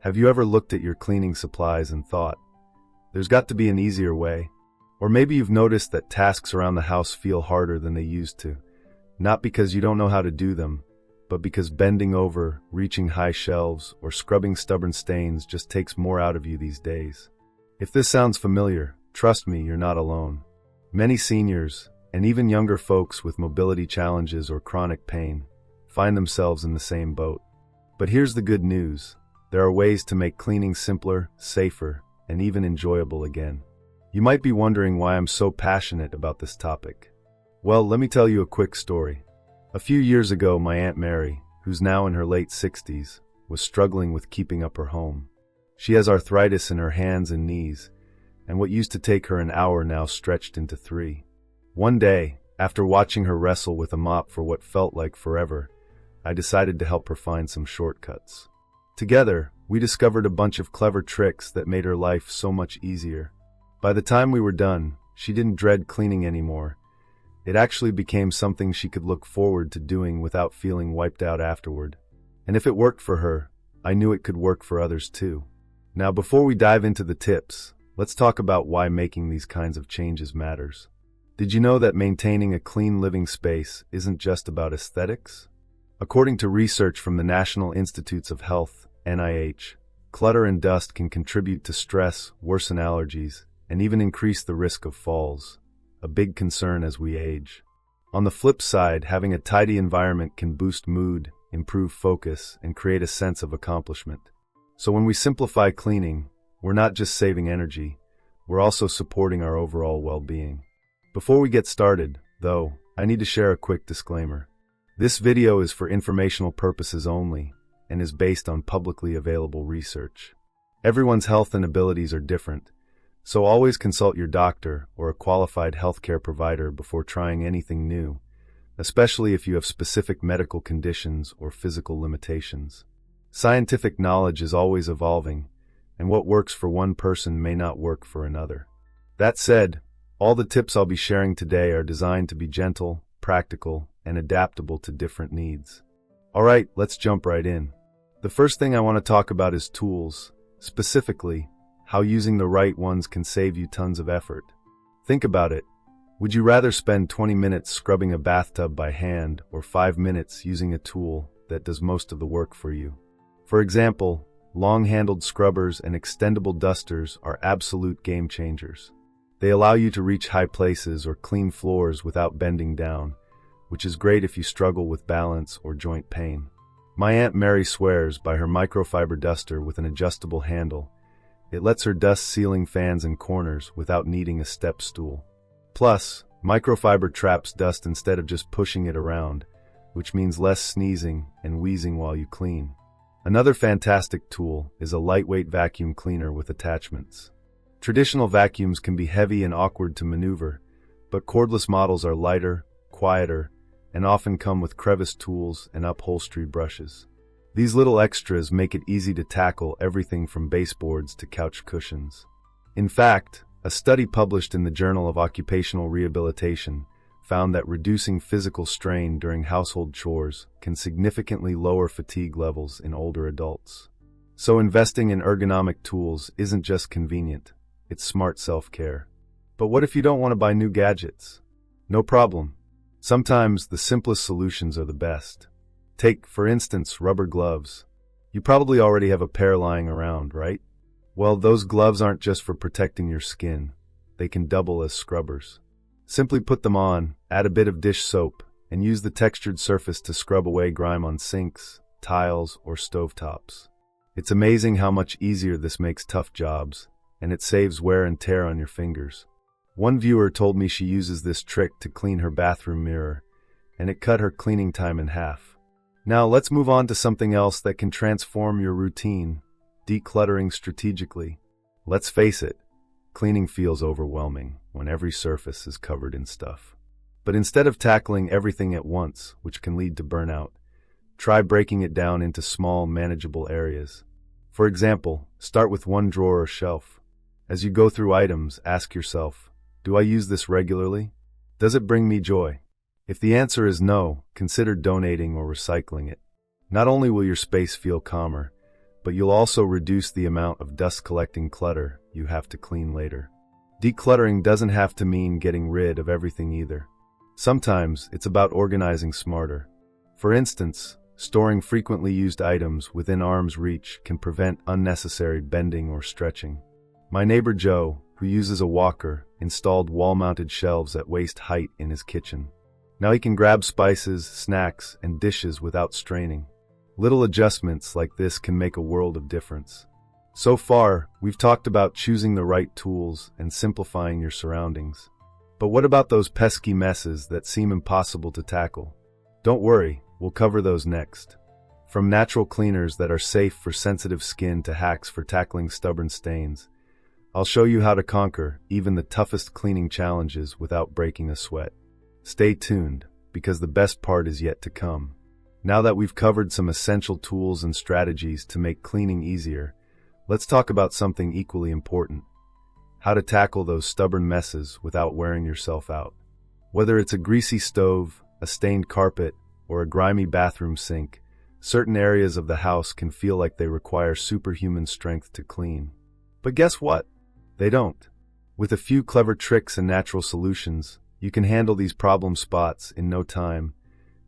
Have you ever looked at your cleaning supplies and thought, there's got to be an easier way? Or maybe you've noticed that tasks around the house feel harder than they used to, not because you don't know how to do them, but because bending over, reaching high shelves, or scrubbing stubborn stains just takes more out of you these days. If this sounds familiar, trust me, you're not alone. Many seniors, and even younger folks with mobility challenges or chronic pain, find themselves in the same boat. But here's the good news. There are ways to make cleaning simpler, safer, and even enjoyable again. You might be wondering why I'm so passionate about this topic. Well, let me tell you a quick story. A few years ago, my Aunt Mary, who's now in her late 60s, was struggling with keeping up her home. She has arthritis in her hands and knees, and what used to take her an hour now stretched into 3. One day, after watching her wrestle with a mop for what felt like forever, I decided to help her find some shortcuts. Together, we discovered a bunch of clever tricks that made her life so much easier. By the time we were done, she didn't dread cleaning anymore. It actually became something she could look forward to doing without feeling wiped out afterward. And if it worked for her, I knew it could work for others too. Now, before we dive into the tips, let's talk about why making these kinds of changes matters. Did you know that maintaining a clean living space isn't just about aesthetics? According to research from the National Institutes of Health, NIH, clutter and dust can contribute to stress, worsen allergies, and even increase the risk of falls, a big concern as we age. On the flip side, having a tidy environment can boost mood, improve focus, and create a sense of accomplishment. So when we simplify cleaning, we're not just saving energy, we're also supporting our overall well-being. Before we get started, though, I need to share a quick disclaimer. This video is for informational purposes only and is based on publicly available research. Everyone's health and abilities are different, so always consult your doctor or a qualified healthcare provider before trying anything new, especially if you have specific medical conditions or physical limitations. Scientific knowledge is always evolving, and what works for one person may not work for another. That said, all the tips I'll be sharing today are designed to be gentle, practical, and adaptable to different needs. Alright, let's jump right in. The first thing I want to talk about is tools, specifically, how using the right ones can save you tons of effort. Think about it. Would you rather spend 20 minutes scrubbing a bathtub by hand or 5 minutes using a tool that does most of the work for you? For example, long-handled scrubbers and extendable dusters are absolute game changers. They allow you to reach high places or clean floors without bending down, which is great if you struggle with balance or joint pain. My Aunt Mary swears by her microfiber duster with an adjustable handle. It lets her dust ceiling fans and corners without needing a step stool. Plus, microfiber traps dust instead of just pushing it around, which means less sneezing and wheezing while you clean. Another fantastic tool is a lightweight vacuum cleaner with attachments. Traditional vacuums can be heavy and awkward to maneuver, but cordless models are lighter, quieter, and often come with crevice tools and upholstery brushes. These little extras make it easy to tackle everything from baseboards to couch cushions. In fact, a study published in the Journal of Occupational Rehabilitation found that reducing physical strain during household chores can significantly lower fatigue levels in older adults. So investing in ergonomic tools isn't just convenient, it's smart self-care. But what if you don't want to buy new gadgets? No problem. Sometimes the simplest solutions are the best. Take, for instance, rubber gloves. You probably already have a pair lying around, right? Well, those gloves aren't just for protecting your skin. They can double as scrubbers. Simply put them on, add a bit of dish soap, and use the textured surface to scrub away grime on sinks, tiles, or stovetops. It's amazing how much easier this makes tough jobs, and it saves wear and tear on your fingers. One viewer told me she uses this trick to clean her bathroom mirror, and it cut her cleaning time in half. Now let's move on to something else that can transform your routine, decluttering strategically. Let's face it, cleaning feels overwhelming when every surface is covered in stuff. But instead of tackling everything at once, which can lead to burnout, try breaking it down into small, manageable areas. For example, start with one drawer or shelf. As you go through items, ask yourself, do I use this regularly? Does it bring me joy? If the answer is no, consider donating or recycling it. Not only will your space feel calmer, but you'll also reduce the amount of dust-collecting clutter you have to clean later. Decluttering doesn't have to mean getting rid of everything either. Sometimes it's about organizing smarter. For instance, storing frequently used items within arm's reach can prevent unnecessary bending or stretching. My neighbor Joe, who uses a walker, installed wall-mounted shelves at waist height in his kitchen. Now he can grab spices, snacks, and dishes without straining. Little adjustments like this can make a world of difference. So far, we've talked about choosing the right tools and simplifying your surroundings. But what about those pesky messes that seem impossible to tackle? Don't worry, we'll cover those next. From natural cleaners that are safe for sensitive skin to hacks for tackling stubborn stains, I'll show you how to conquer even the toughest cleaning challenges without breaking a sweat. Stay tuned, because the best part is yet to come. Now that we've covered some essential tools and strategies to make cleaning easier, let's talk about something equally important: how to tackle those stubborn messes without wearing yourself out. Whether it's a greasy stove, a stained carpet, or a grimy bathroom sink, certain areas of the house can feel like they require superhuman strength to clean. But guess what? They don't. With a few clever tricks and natural solutions, you can handle these problem spots in no time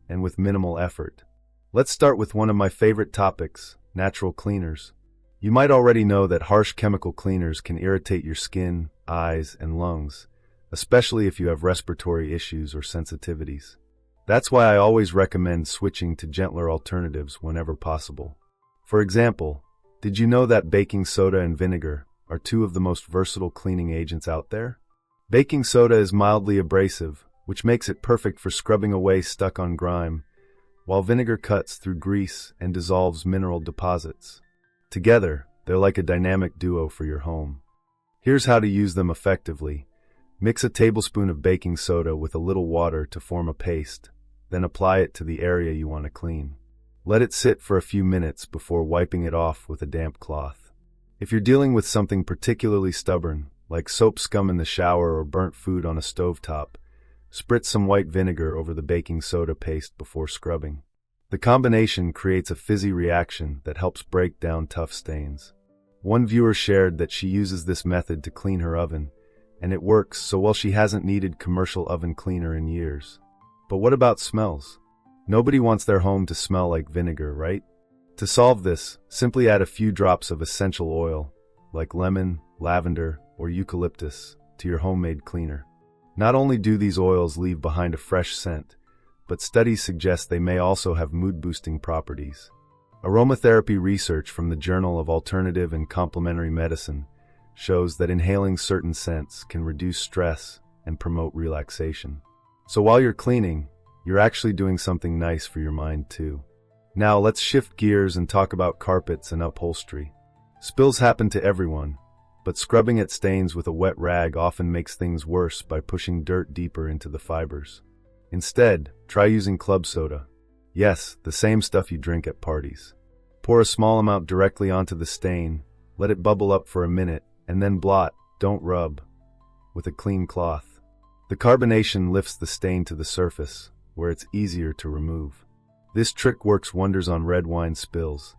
and with minimal effort. Let's start with one of my favorite topics: natural cleaners. You might already know that harsh chemical cleaners can irritate your skin, eyes, and lungs, especially if you have respiratory issues or sensitivities. That's why I always recommend switching to gentler alternatives whenever possible. For example, did you know that baking soda and vinegar are two of the most versatile cleaning agents out there? Baking soda is mildly abrasive, which makes it perfect for scrubbing away stuck-on grime, while vinegar cuts through grease and dissolves mineral deposits. Together, they're like a dynamic duo for your home. Here's how to use them effectively. Mix a tablespoon of baking soda with a little water to form a paste, then apply it to the area you want to clean. Let it sit for a few minutes before wiping it off with a damp cloth. If you're dealing with something particularly stubborn, like soap scum in the shower or burnt food on a stovetop, spritz some white vinegar over the baking soda paste before scrubbing. The combination creates a fizzy reaction that helps break down tough stains. One viewer shared that she uses this method to clean her oven, and it works so well she hasn't needed commercial oven cleaner in years. But what about smells? Nobody wants their home to smell like vinegar, right? To solve this, simply add a few drops of essential oil, like lemon, lavender, or eucalyptus, to your homemade cleaner. Not only do these oils leave behind a fresh scent, but studies suggest they may also have mood-boosting properties. Aromatherapy research from the Journal of Alternative and Complementary Medicine shows that inhaling certain scents can reduce stress and promote relaxation. So while you're cleaning, you're actually doing something nice for your mind too. Now let's shift gears and talk about carpets and upholstery. Spills happen to everyone, but scrubbing at stains with a wet rag often makes things worse by pushing dirt deeper into the fibers. Instead, try using club soda. Yes, the same stuff you drink at parties. Pour a small amount directly onto the stain, let it bubble up for a minute, and then blot, don't rub, with a clean cloth. The carbonation lifts the stain to the surface, where it's easier to remove. This trick works wonders on red wine spills.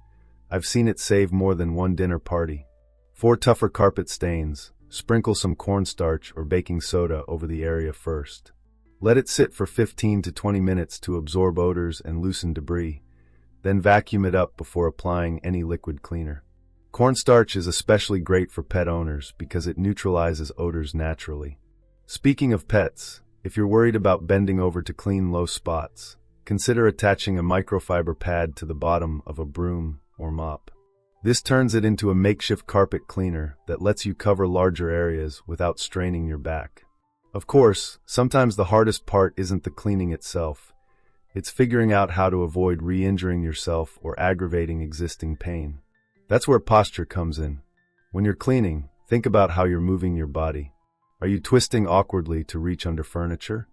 I've seen it save more than one dinner party. For tougher carpet stains, sprinkle some cornstarch or baking soda over the area first. Let it sit for 15 to 20 minutes to absorb odors and loosen debris, then vacuum it up before applying any liquid cleaner. Cornstarch is especially great for pet owners because it neutralizes odors naturally. Speaking of pets, if you're worried about bending over to clean low spots, consider attaching a microfiber pad to the bottom of a broom or mop. This turns it into a makeshift carpet cleaner that lets you cover larger areas without straining your back. Of course, sometimes the hardest part isn't the cleaning itself. It's figuring out how to avoid re-injuring yourself or aggravating existing pain. That's where posture comes in. When you're cleaning, think about how you're moving your body. Are you twisting awkwardly to reach under furniture?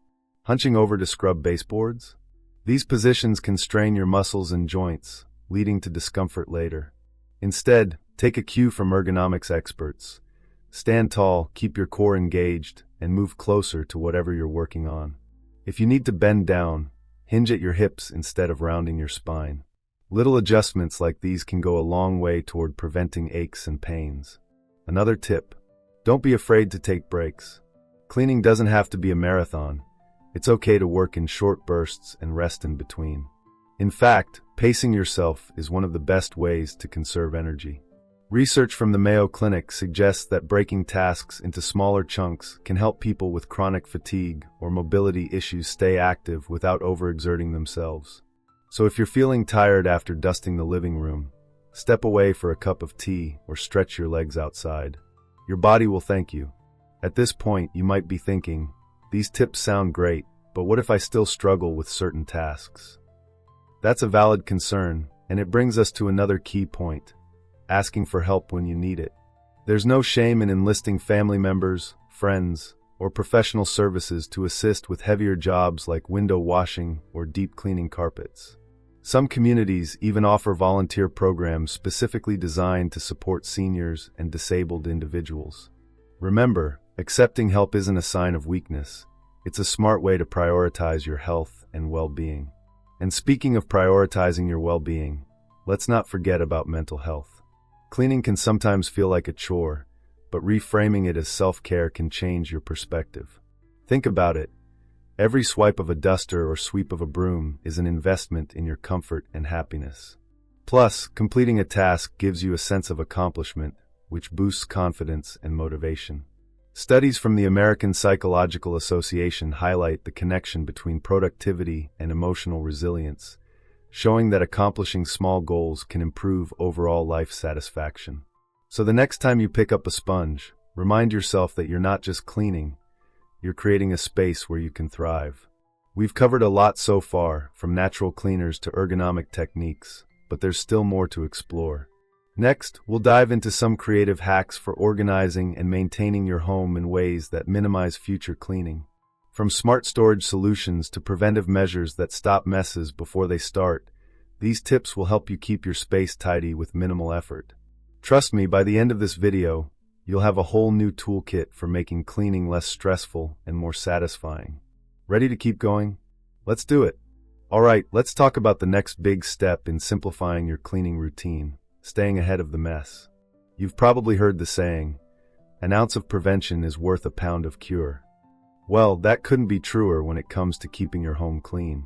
Hunching over to scrub baseboards? These positions can strain your muscles and joints, leading to discomfort later. Instead, take a cue from ergonomics experts. Stand tall, keep your core engaged, and move closer to whatever you're working on. If you need to bend down, hinge at your hips instead of rounding your spine. Little adjustments like these can go a long way toward preventing aches and pains. Another tip: don't be afraid to take breaks. Cleaning doesn't have to be a marathon. It's okay to work in short bursts and rest in between. In fact, pacing yourself is one of the best ways to conserve energy. Research from the Mayo Clinic suggests that breaking tasks into smaller chunks can help people with chronic fatigue or mobility issues stay active without overexerting themselves. So if you're feeling tired after dusting the living room, step away for a cup of tea or stretch your legs outside. Your body will thank you. At this point, you might be thinking, these tips sound great, but what if I still struggle with certain tasks? That's a valid concern, and it brings us to another key point: asking for help when you need it. There's no shame in enlisting family members, friends, or professional services to assist with heavier jobs like window washing or deep cleaning carpets. Some communities even offer volunteer programs specifically designed to support seniors and disabled individuals. Remember, accepting help isn't a sign of weakness. It's a smart way to prioritize your health and well-being. And speaking of prioritizing your well-being, let's not forget about mental health. Cleaning can sometimes feel like a chore, but reframing it as self-care can change your perspective. Think about it. Every swipe of a duster or sweep of a broom is an investment in your comfort and happiness. Plus, completing a task gives you a sense of accomplishment, which boosts confidence and motivation. Studies from the American Psychological Association highlight the connection between productivity and emotional resilience, showing that accomplishing small goals can improve overall life satisfaction. So the next time you pick up a sponge, remind yourself that you're not just cleaning, you're creating a space where you can thrive. We've covered a lot so far, from natural cleaners to ergonomic techniques, but there's still more to explore. Next, we'll dive into some creative hacks for organizing and maintaining your home in ways that minimize future cleaning. From smart storage solutions to preventive measures that stop messes before they start, these tips will help you keep your space tidy with minimal effort. Trust me, by the end of this video, you'll have a whole new toolkit for making cleaning less stressful and more satisfying. Ready to keep going? Let's do it! Alright, let's talk about the next big step in simplifying your cleaning routine: staying ahead of the mess. You've probably heard the saying, an ounce of prevention is worth a pound of cure. Well, that couldn't be truer when it comes to keeping your home clean.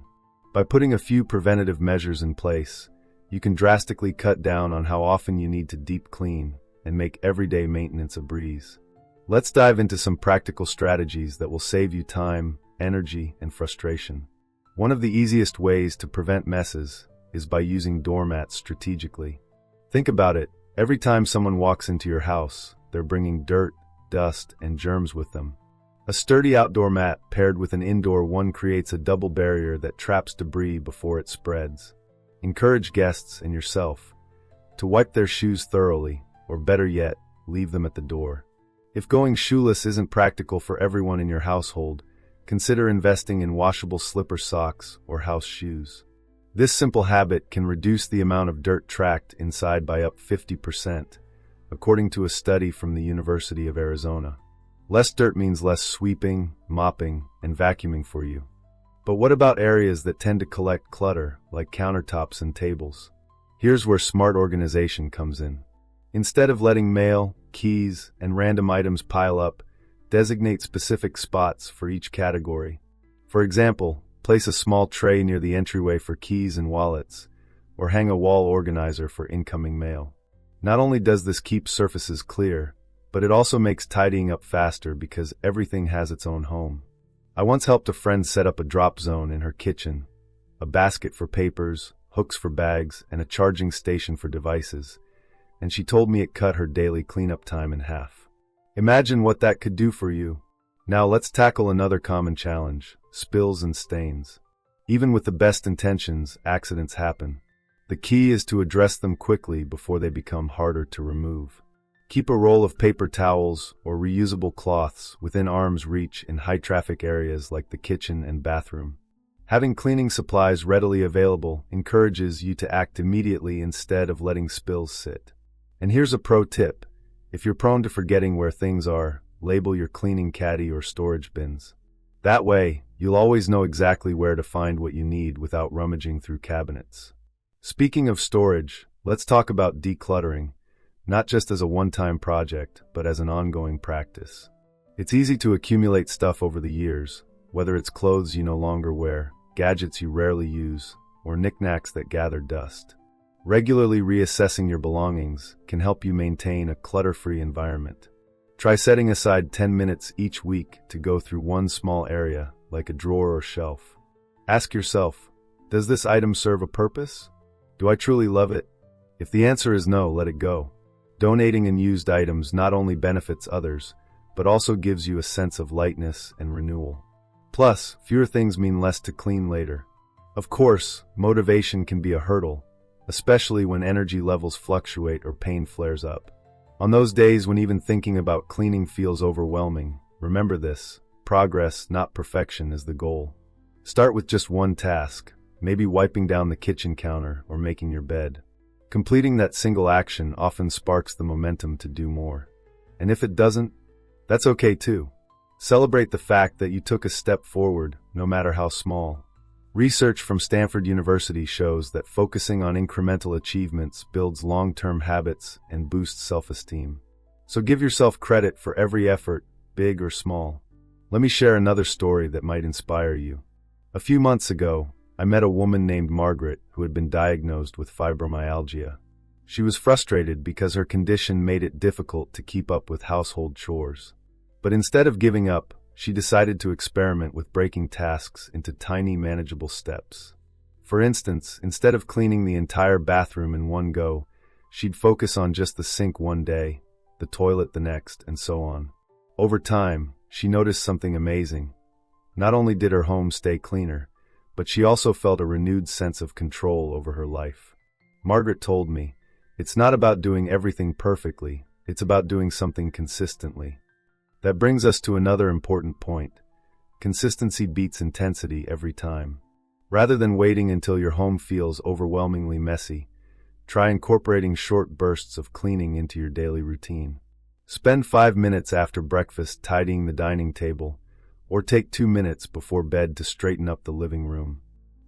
By putting a few preventative measures in place, you can drastically cut down on how often you need to deep clean and make everyday maintenance a breeze. Let's dive into some practical strategies that will save you time, energy, and frustration. One of the easiest ways to prevent messes is by using doormats strategically. Think about it. Every time someone walks into your house, they're bringing dirt, dust, and germs with them. A sturdy outdoor mat paired with an indoor one creates a double barrier that traps debris before it spreads. Encourage guests and yourself to wipe their shoes thoroughly, or better yet, leave them at the door. If going shoeless isn't practical for everyone in your household, consider investing in washable slipper socks or house shoes. This simple habit can reduce the amount of dirt tracked inside by up 50%, according to a study from the University of Arizona. Less dirt means less sweeping, mopping, and vacuuming for you. But what about areas that tend to collect clutter, like countertops and tables? Here's where smart organization comes in. Instead of letting mail, keys, and random items pile up, designate specific spots for each category. For example, place a small tray near the entryway for keys and wallets, or hang a wall organizer for incoming mail. Not only does this keep surfaces clear, but it also makes tidying up faster because everything has its own home. I once helped a friend set up a drop zone in her kitchen, a basket for papers, hooks for bags, and a charging station for devices, and she told me it cut her daily cleanup time in half. Imagine what that could do for you. Now let's tackle another common challenge: spills and stains. Even with the best intentions, accidents happen. The key is to address them quickly before they become harder to remove. Keep a roll of paper towels or reusable cloths within arm's reach in high-traffic areas like the kitchen and bathroom. Having cleaning supplies readily available encourages you to act immediately instead of letting spills sit. And here's a pro tip: if you're prone to forgetting where things are, label your cleaning caddy or storage bins. That way, you'll always know exactly where to find what you need without rummaging through cabinets. Speaking of storage, let's talk about decluttering, not just as a one-time project, but as an ongoing practice. It's easy to accumulate stuff over the years, whether it's clothes you no longer wear, gadgets you rarely use, or knickknacks that gather dust. Regularly reassessing your belongings can help you maintain a clutter-free environment. Try setting aside 10 minutes each week to go through one small area, like a drawer or shelf. Ask yourself, does this item serve a purpose? Do I truly love it? If the answer is no, let it go. Donating unused items not only benefits others, but also gives you a sense of lightness and renewal. Plus, fewer things mean less to clean later. Of course, motivation can be a hurdle, especially when energy levels fluctuate or pain flares up. On those days when even thinking about cleaning feels overwhelming, remember this: progress, not perfection, is the goal. Start with just one task, maybe wiping down the kitchen counter or making your bed. Completing that single action often sparks the momentum to do more. And if it doesn't, that's okay too. Celebrate the fact that you took a step forward, no matter how small. Research from Stanford University shows that focusing on incremental achievements builds long-term habits and boosts self-esteem. So give yourself credit for every effort, big or small. Let me share another story that might inspire you. A few months ago, I met a woman named Margaret who had been diagnosed with fibromyalgia. She was frustrated because her condition made it difficult to keep up with household chores. But instead of giving up, she decided to experiment with breaking tasks into tiny, manageable steps. For instance, instead of cleaning the entire bathroom in one go, she'd focus on just the sink one day, the toilet the next, and so on. Over time, she noticed something amazing. Not only did her home stay cleaner, but she also felt a renewed sense of control over her life. Margaret told me, "It's not about doing everything perfectly, it's about doing something consistently." That brings us to another important point. Consistency beats intensity every time. Rather than waiting until your home feels overwhelmingly messy, try incorporating short bursts of cleaning into your daily routine. Spend 5 minutes after breakfast tidying the dining table, or take 2 minutes before bed to straighten up the living room.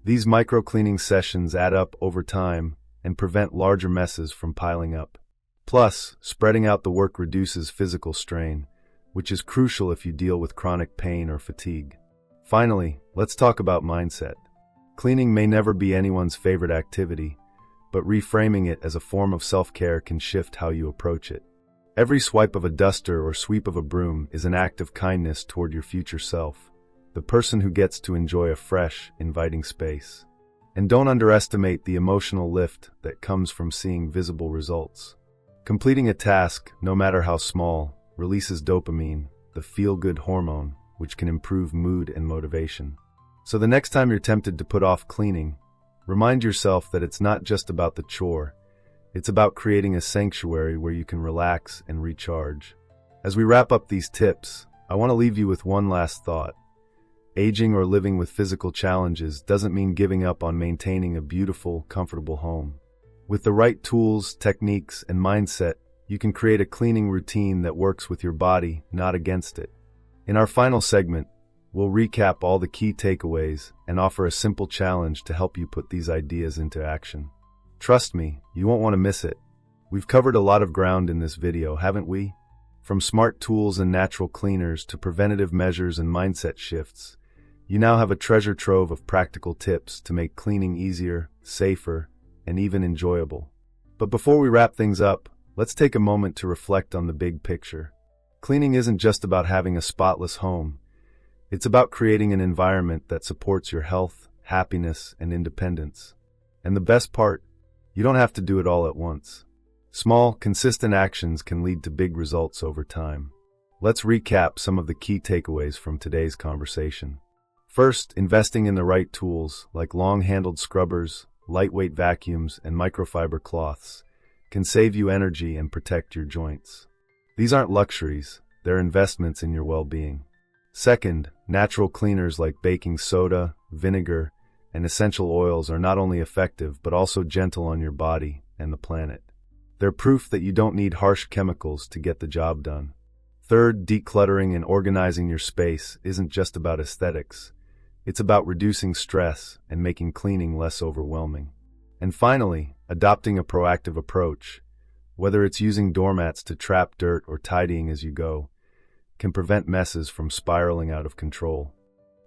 These micro-cleaning sessions add up over time and prevent larger messes from piling up. Plus, spreading out the work reduces physical strain, which is crucial if you deal with chronic pain or fatigue. Finally, let's talk about mindset. Cleaning may never be anyone's favorite activity, but reframing it as a form of self-care can shift how you approach it. Every swipe of a duster or sweep of a broom is an act of kindness toward your future self, the person who gets to enjoy a fresh, inviting space. And don't underestimate the emotional lift that comes from seeing visible results. Completing a task, no matter how small, releases dopamine, the feel-good hormone, which can improve mood and motivation. So the next time you're tempted to put off cleaning, remind yourself that it's not just about the chore. It's about creating a sanctuary where you can relax and recharge. As we wrap up these tips, I want to leave you with one last thought. Aging or living with physical challenges doesn't mean giving up on maintaining a beautiful, comfortable home. With the right tools, techniques, and mindset, you can create a cleaning routine that works with your body, not against it. In our final segment, we'll recap all the key takeaways and offer a simple challenge to help you put these ideas into action. Trust me, you won't want to miss it. We've covered a lot of ground in this video, haven't we? From smart tools and natural cleaners to preventative measures and mindset shifts, you now have a treasure trove of practical tips to make cleaning easier, safer, and even enjoyable. But before we wrap things up, let's take a moment to reflect on the big picture. Cleaning isn't just about having a spotless home. It's about creating an environment that supports your health, happiness, and independence. And the best part, you don't have to do it all at once. Small, consistent actions can lead to big results over time. Let's recap some of the key takeaways from today's conversation. First, investing in the right tools, like long-handled scrubbers, lightweight vacuums, and microfiber cloths, can save you energy and protect your joints. These aren't luxuries, they're investments in your well-being. Second, natural cleaners like baking soda, vinegar, and essential oils are not only effective but also gentle on your body and the planet. They're proof that you don't need harsh chemicals to get the job done. Third, decluttering and organizing your space isn't just about aesthetics. It's about reducing stress and making cleaning less overwhelming. And finally, adopting a proactive approach, whether it's using doormats to trap dirt or tidying as you go, can prevent messes from spiraling out of control.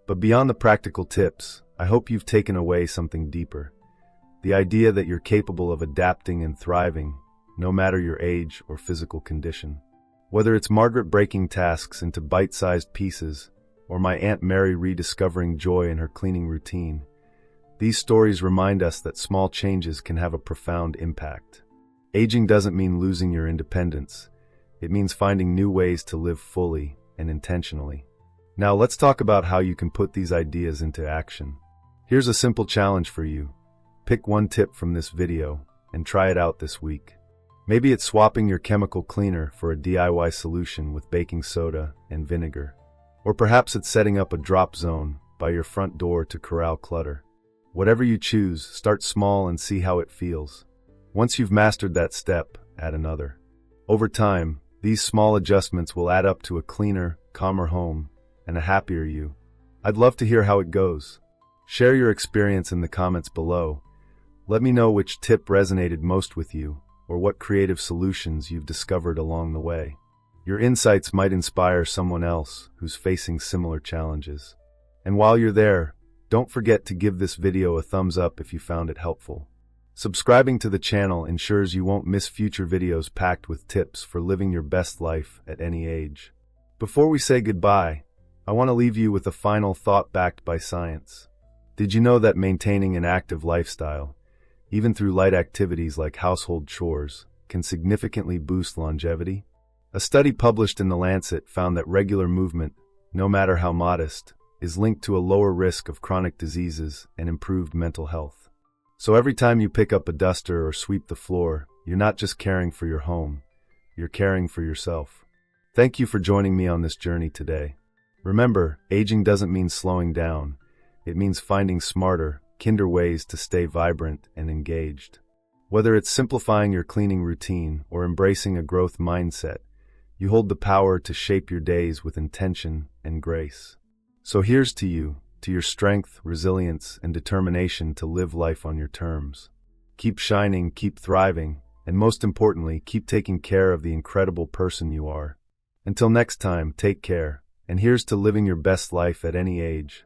But beyond the practical tips, I hope you've taken away something deeper. The idea that you're capable of adapting and thriving, no matter your age or physical condition. Whether it's Margaret breaking tasks into bite-sized pieces, or my Aunt Mary rediscovering joy in her cleaning routine, these stories remind us that small changes can have a profound impact. Aging doesn't mean losing your independence. It means finding new ways to live fully and intentionally. Now let's talk about how you can put these ideas into action. Here's a simple challenge for you. Pick one tip from this video and try it out this week. Maybe it's swapping your chemical cleaner for a DIY solution with baking soda and vinegar. Or perhaps it's setting up a drop zone by your front door to corral clutter. Whatever you choose, start small and see how it feels. Once you've mastered that step, add another. Over time, these small adjustments will add up to a cleaner, calmer home and a happier you. I'd love to hear how it goes. Share your experience in the comments below. Let me know which tip resonated most with you, or what creative solutions you've discovered along the way. Your insights might inspire someone else who's facing similar challenges. And while you're there, don't forget to give this video a thumbs up if you found it helpful. Subscribing to the channel ensures you won't miss future videos packed with tips for living your best life at any age. Before we say goodbye, I want to leave you with a final thought backed by science. Did you know that maintaining an active lifestyle, even through light activities like household chores, can significantly boost longevity? A study published in The Lancet found that regular movement, no matter how modest, is linked to a lower risk of chronic diseases and improved mental health. So every time you pick up a duster or sweep the floor, you're not just caring for your home, you're caring for yourself. Thank you for joining me on this journey today. Remember, aging doesn't mean slowing down. It means finding smarter, kinder ways to stay vibrant and engaged. Whether it's simplifying your cleaning routine or embracing a growth mindset, you hold the power to shape your days with intention and grace. So here's to you, to your strength, resilience, and determination to live life on your terms. Keep shining, keep thriving, and most importantly, keep taking care of the incredible person you are. Until next time, take care, and here's to living your best life at any age.